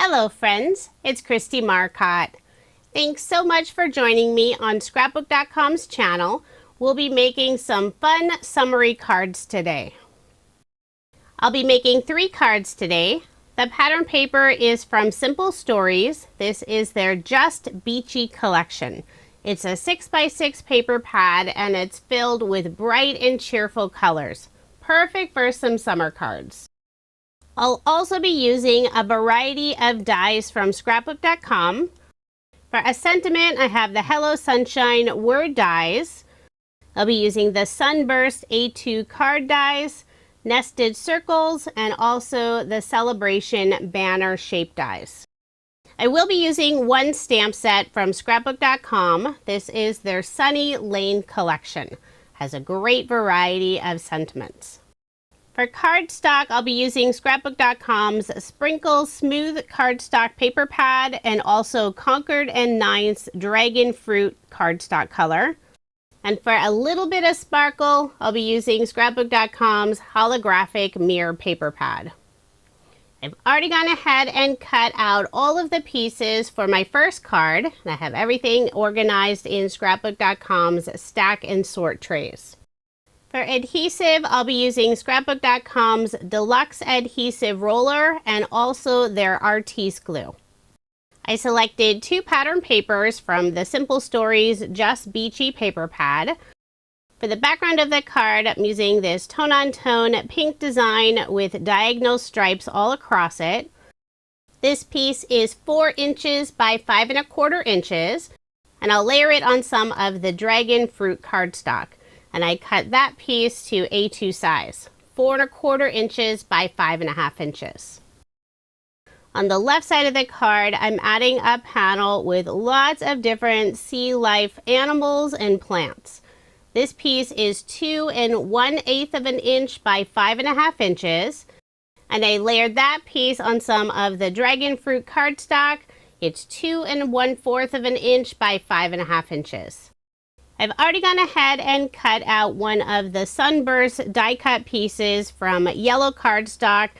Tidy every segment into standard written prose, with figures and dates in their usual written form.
Hello friends, it's Kristie Marcotte. Thanks so much for joining me on Scrapbook.com's channel. We'll be making some fun summery cards today. I'll be making 3 cards today. The pattern paper is from Simple Stories. This is their Just Beachy collection. It's a 6x6 paper pad and it's filled with bright and cheerful colors. Perfect for some summer cards. I'll also be using a variety of dies from Scrapbook.com. For a sentiment, I have the Hello Sunshine word dies. I'll be using the Sunburst A2 card dies, nested circles, and also the Celebration banner shape dies. I will be using one stamp set from Scrapbook.com. This is their Sunny Lane collection. Has a great variety of sentiments. For cardstock, I'll be using Scrapbook.com's Sprinkle Smooth Cardstock Paper Pad and also Concord & Nine's Dragon Fruit cardstock color. And for a little bit of sparkle, I'll be using Scrapbook.com's Holographic Mirror Paper Pad. I've already gone ahead and cut out all of the pieces for my first card. And I have everything organized in Scrapbook.com's Stack and Sort trays. For adhesive, I'll be using Scrapbook.com's Deluxe Adhesive Roller and also their Artiste Glue. I selected 2 pattern papers from the Simple Stories Just Beachy paper pad. For the background of the card, I'm using this tone-on-tone pink design with diagonal stripes all across it. This piece is 4 inches by 5 1/4 inches, and I'll layer it on some of the Dragon Fruit cardstock. And I cut that piece to A2 size, 4 1/4 inches by 5 1/2 inches. On the left side of the card, I'm adding a panel with lots of different sea life animals and plants. This piece is 2 1/8 inch by 5 1/2 inches. And I layered that piece on some of the Dragon Fruit cardstock. It's 2 1/4 inch by 5 1/2 inches. I've already gone ahead and cut out one of the Sunburst die cut pieces from yellow cardstock,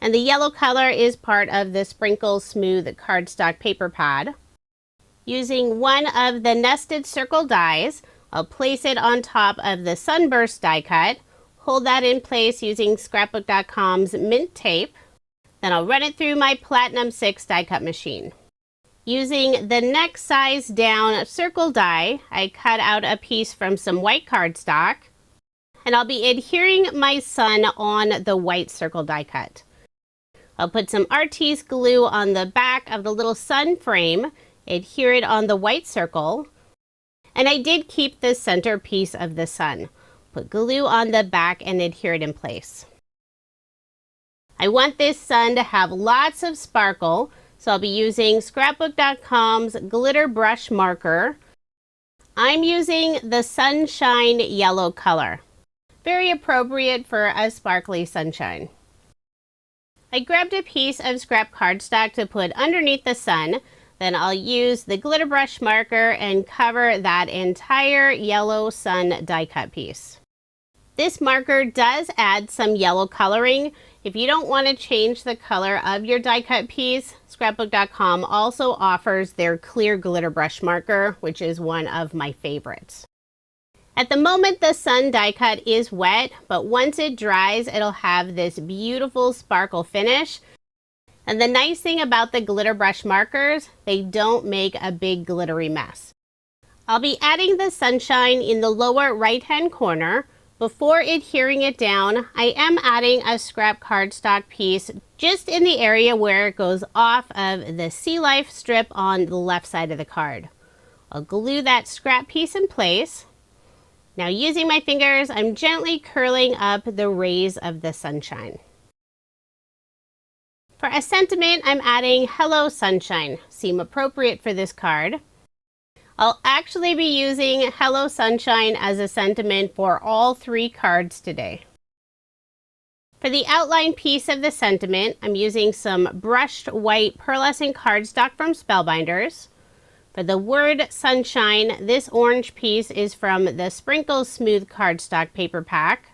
and the yellow color is part of the Sprinkle Smooth cardstock paper pad. Using one of the nested circle dies, I'll place it on top of the Sunburst die cut, hold that in place using Scrapbook.com's mint tape, then I'll run it through my Platinum 6 die cut machine. Using the next size down circle die, I cut out a piece from some white cardstock, and I'll be adhering my sun on the white circle die cut. I'll put some Artiste glue on the back of the little sun frame, adhere it on the white circle, and I did keep the center piece of the sun. Put glue on the back and adhere it in place. I want this sun to have lots of sparkle, so I'll be using Scrapbook.com's glitter brush marker. I'm using the Sunshine yellow color. Very appropriate for a sparkly sunshine. I grabbed a piece of scrap cardstock to put underneath the sun. Then I'll use the glitter brush marker and cover that entire yellow sun die cut piece. This marker does add some yellow coloring. If you don't want to change the color of your die cut piece, Scrapbook.com also offers their clear glitter brush marker, which is one of my favorites. At the moment, the sun die cut is wet, but once it dries, it'll have this beautiful sparkle finish. And the nice thing about the glitter brush markers, they don't make a big glittery mess. I'll be adding the sunshine in the lower right-hand corner. Before adhering it down, I am adding a scrap cardstock piece just in the area where it goes off of the sea life strip on the left side of the card. I'll glue that scrap piece in place. Now using my fingers, I'm gently curling up the rays of the sunshine. For a sentiment, I'm adding Hello Sunshine. Seem appropriate for this card. I'll actually be using Hello Sunshine as a sentiment for all 3 cards today. For the outline piece of the sentiment, I'm using some brushed white pearlescent cardstock from Spellbinders. For the word Sunshine, this orange piece is from the Sprinkle Smooth cardstock paper pack.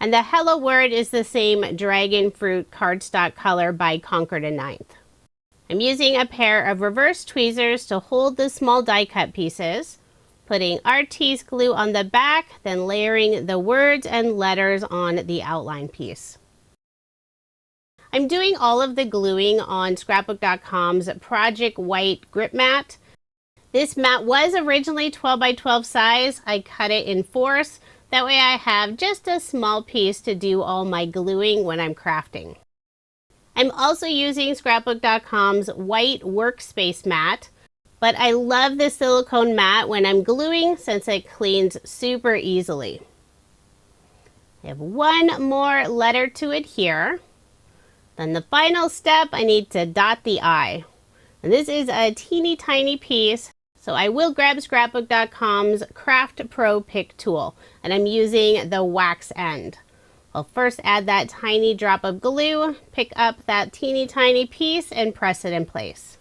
And the Hello word is the same Dragon Fruit cardstock color by Concord & Ninth. I'm using a pair of reverse tweezers to hold the small die cut pieces, putting Artiste glue on the back, then layering the words and letters on the outline piece. I'm doing all of the gluing on Scrapbook.com's Project White grip mat. This mat was originally 12 by 12 size. I cut it in fourths. That way I have just a small piece to do all my gluing when I'm crafting. I'm also using Scrapbook.com's white workspace mat, but I love the silicone mat when I'm gluing since it cleans super easily. I have one more letter to adhere. Then the final step, I need to dot the I. And this is a teeny tiny piece, so I will grab Scrapbook.com's Craft Pro Pick tool, and I'm using the wax end. I'll first add that tiny drop of glue, pick up that teeny tiny piece, and press it in place.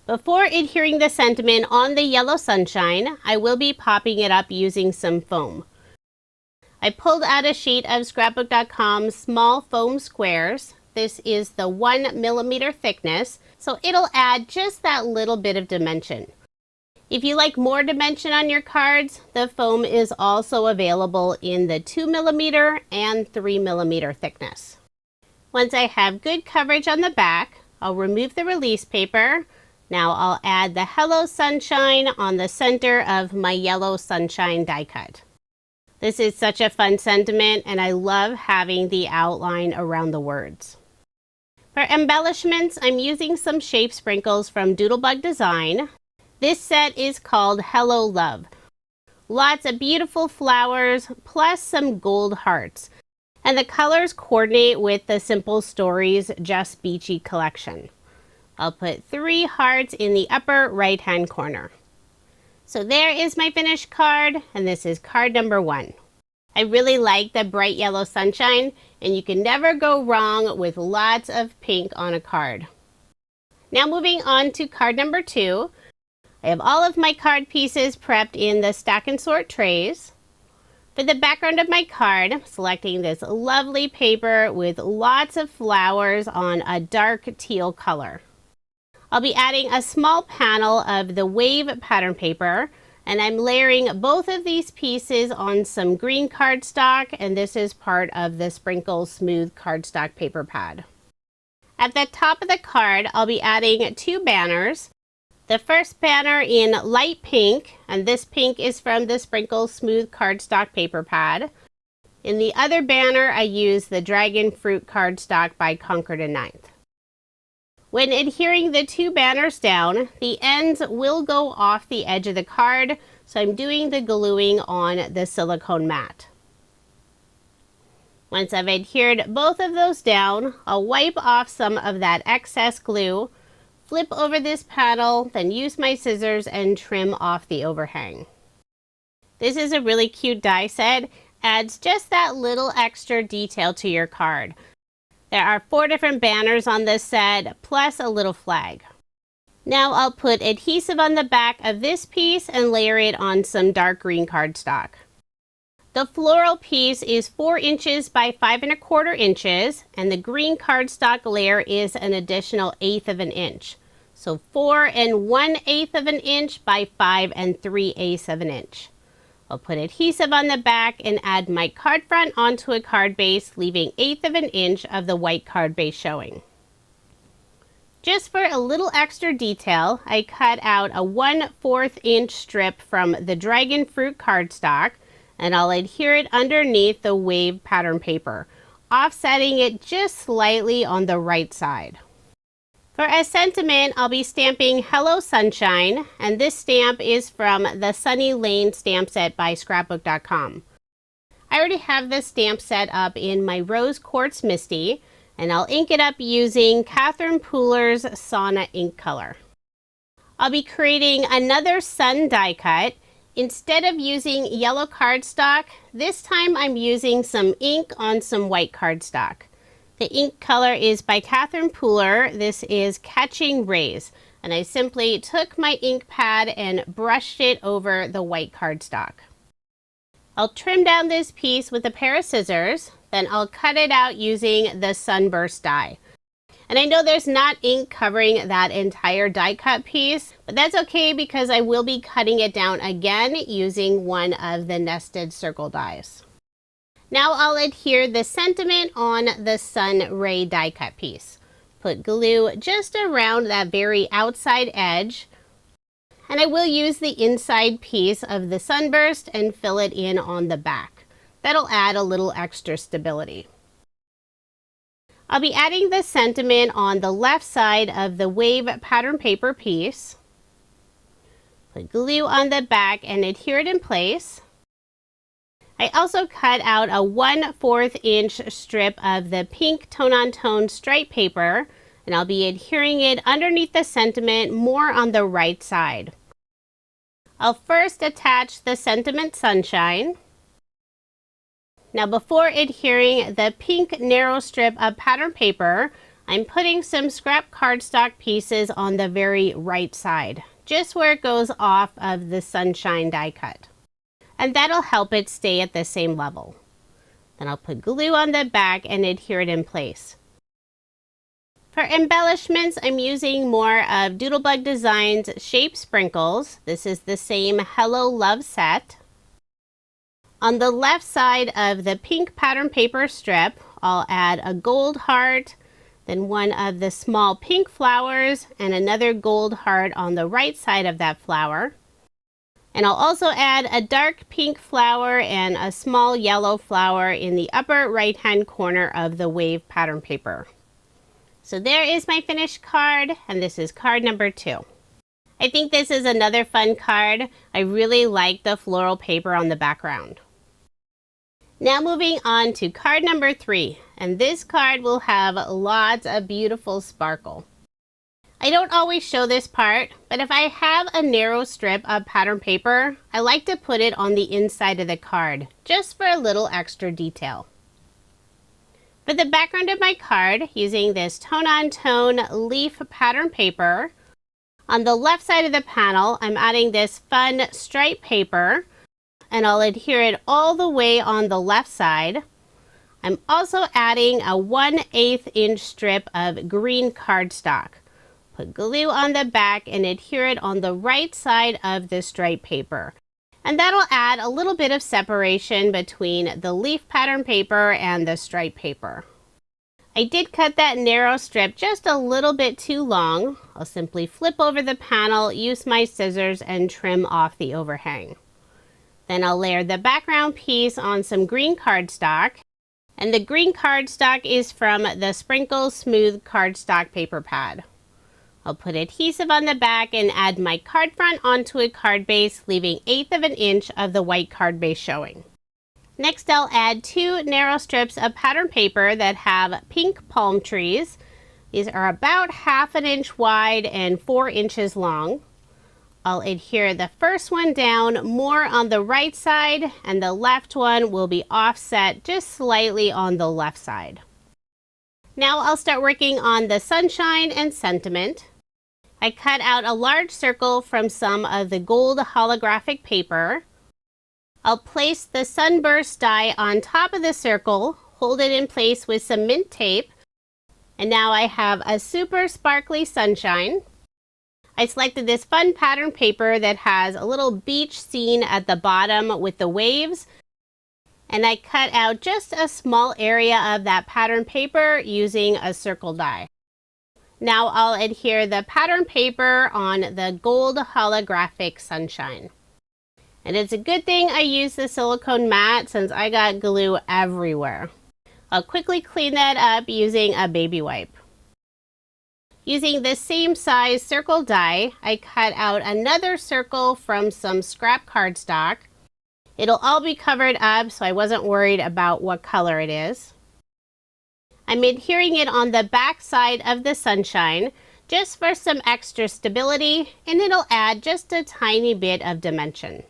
Before adhering the sentiment on the yellow sunshine, I will be popping it up using some foam. I pulled out a sheet of Scrapbook.com small foam squares. This is the 1 millimeter thickness, so it'll add just that little bit of dimension. If you like more dimension on your cards, the foam is also available in the 2 millimeter and 3 millimeter thickness. Once I have good coverage on the back, I'll remove the release paper. Now I'll add the Hello Sunshine on the center of my yellow sunshine die cut. This is such a fun sentiment, and I love having the outline around the words. For embellishments, I'm using some shape sprinkles from Doodlebug Design. This set is called Hello Love. Lots of beautiful flowers, plus some gold hearts. And the colors coordinate with the Simple Stories Just Beachy collection. I'll put 3 hearts in the upper right-hand corner. So there is my finished card, and this is card number 1. I really like the bright yellow sunshine, and you can never go wrong with lots of pink on a card. Now moving on to card number 2. I have all of my card pieces prepped in the stack and sort trays. For the background of my card, I'm selecting this lovely paper with lots of flowers on a dark teal color. I'll be adding a small panel of the wave pattern paper, and I'm layering both of these pieces on some green cardstock, and this is part of the Sprinkle Smooth cardstock paper pad. At the top of the card, I'll be adding 2 banners. The first banner in light pink, and this pink is from the Sprinkle Smooth cardstock paper pad. In the other banner, I use the Dragon Fruit cardstock by Concord & Ninth. When adhering the 2 banners down, the ends will go off the edge of the card, so I'm doing the gluing on the silicone mat. Once I've adhered both of those down, I'll wipe off some of that excess glue, flip over this panel, then use my scissors and trim off the overhang. This is a really cute die set, adds just that little extra detail to your card. There are 4 different banners on this set, plus a little flag. Now I'll put adhesive on the back of this piece and layer it on some dark green cardstock. The floral piece is 4 inches by 5 1/4 inches, and the green cardstock layer is an additional 1/8 of an inch. So 4 1/8 of an inch by 5 3/8 of an inch. I'll put adhesive on the back and add my card front onto a card base, leaving 1/8 of an inch of the white card base showing. Just for a little extra detail, I cut out a 1/4 inch strip from the Dragon Fruit cardstock, and I'll adhere it underneath the wave pattern paper, offsetting it just slightly on the right side. For a sentiment, I'll be stamping Hello Sunshine, and this stamp is from the Sunny Lane stamp set by Scrapbook.com. I already have this stamp set up in my Rose Quartz Misty, and I'll ink it up using Catherine Pooler's Sauna ink color. I'll be creating another sun die cut. Instead of using yellow cardstock, this time I'm using some ink on some white cardstock. The ink color is by Catherine Pooler. This is Catching Rays, and I simply took my ink pad and brushed it over the white cardstock. I'll trim down this piece with a pair of scissors, then I'll cut it out using the Sunburst die. And And I know there's not ink covering that entire die cut piece, but that's okay because I will be cutting it down again using one of the nested circle dies. Now I'll adhere the sentiment on the sun ray die cut piece. Put glue just around that very outside edge, and I will use the inside piece of the sunburst and fill it in on the back. That'll add a little extra stability. I'll be adding the sentiment on the left side of the wave pattern paper piece. Put glue on the back and adhere it in place. I also cut out a 1/4 inch strip of the pink tone-on-tone stripe paper, and I'll be adhering it underneath the sentiment more on the right side. I'll first attach the sentiment sunshine. Now before adhering the pink narrow strip of pattern paper, I'm putting some scrap cardstock pieces on the very right side, just where it goes off of the sunshine die cut. And that'll help it stay at the same level. Then I'll put glue on the back and adhere it in place. For embellishments, I'm using more of Doodlebug Designs Shape Sprinkles. This is the same Hello Love set. On the left side of the pink pattern paper strip, I'll add a gold heart, then one of the small pink flowers, and another gold heart on the right side of that flower. And I'll also add a dark pink flower and a small yellow flower in the upper right hand corner of the wave pattern paper. So there is my finished card, and this is card number 2. I think this is another fun card. I really like the floral paper on the background. Now moving on to card number 3, and this card will have lots of beautiful sparkle. I don't always show this part, but if I have a narrow strip of pattern paper, I like to put it on the inside of the card, just for a little extra detail. For the background of my card, using this tone-on-tone leaf pattern paper, on the left side of the panel, I'm adding this fun stripe paper, and I'll adhere it all the way on the left side. I'm also adding a 1/8 inch strip of green cardstock. Put glue on the back and adhere it on the right side of the stripe paper. And that'll add a little bit of separation between the leaf pattern paper and the stripe paper. I did cut that narrow strip just a little bit too long. I'll simply flip over the panel, use my scissors, and trim off the overhang. Then I'll layer the background piece on some green cardstock. And the green cardstock is from the Sprinkle Smooth Cardstock Paper Pad. I'll put adhesive on the back and add my card front onto a card base, leaving 1/8 of an inch of the white card base showing. Next, I'll add 2 narrow strips of pattern paper that have pink palm trees. These are about 1/2 inch wide and 4 inches long. I'll adhere the first one down more on the right side, and the left one will be offset just slightly on the left side. Now I'll start working on the sunshine and sentiment. I cut out a large circle from some of the gold holographic paper. I'll place the sunburst die on top of the circle, hold it in place with some mint tape, and now I have a super sparkly sunshine. I selected this fun pattern paper that has a little beach scene at the bottom with the waves, and I cut out just a small area of that pattern paper using a circle die. Now I'll adhere the pattern paper on the gold holographic sunshine. And it's a good thing I used the silicone mat since I got glue everywhere. I'll quickly clean that up using a baby wipe. Using the same size circle die, I cut out another circle from some scrap cardstock. It'll all be covered up, so I wasn't worried about what color it is. I'm adhering it on the back side of the sunshine just for some extra stability, and it'll add just a tiny bit of dimension.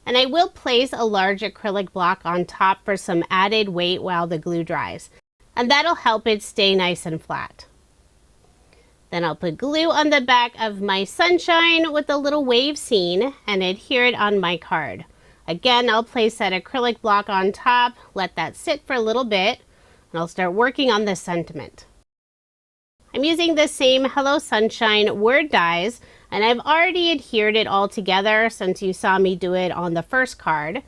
And I will place a large acrylic block on top for some added weight while the glue dries, and that'll help it stay nice and flat. Then I'll put glue on the back of my sunshine with a little wave scene and adhere it on my card. Again, I'll place that acrylic block on top, let that sit for a little bit, and I'll start working on the sentiment. I'm using the same Hello Sunshine word dies, and I've already adhered it all together since you saw me do it on the first card.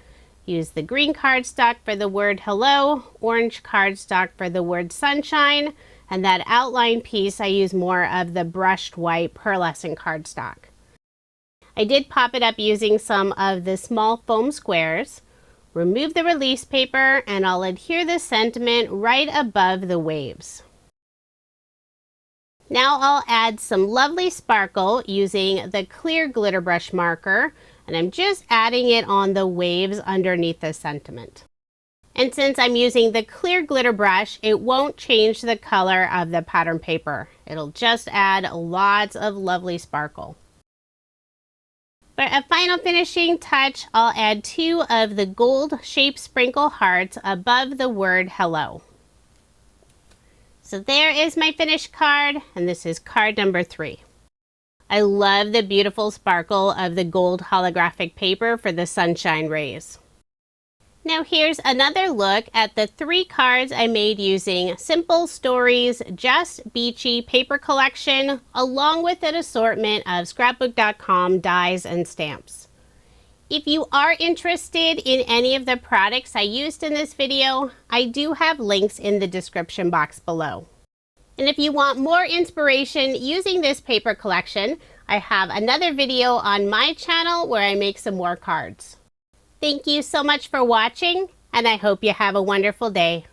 Use the green cardstock for the word hello, orange cardstock for the word sunshine, and that outline piece I use more of the brushed white pearlescent cardstock. I did pop it up using some of the small foam squares. Remove the release paper and I'll adhere the sentiment right above the waves. Now I'll add some lovely sparkle using the clear glitter brush marker, and I'm just adding it on the waves underneath the sentiment. And since I'm using the clear glitter brush, it won't change the color of the pattern paper. It'll just add lots of lovely sparkle. For a final finishing touch, I'll add 2 of the gold shaped sprinkle hearts above the word hello. So there is my finished card, and this is card number 3. I love the beautiful sparkle of the gold holographic paper for the sunshine rays. Now here's another look at the 3 cards I made using Simple Stories Just Beachy paper collection, along with an assortment of Scrapbook.com dies and stamps. If you are interested in any of the products I used in this video, I do have links in the description box below. And if you want more inspiration using this paper collection, I have another video on my channel where I make some more cards. Thank you so much for watching, and I hope you have a wonderful day.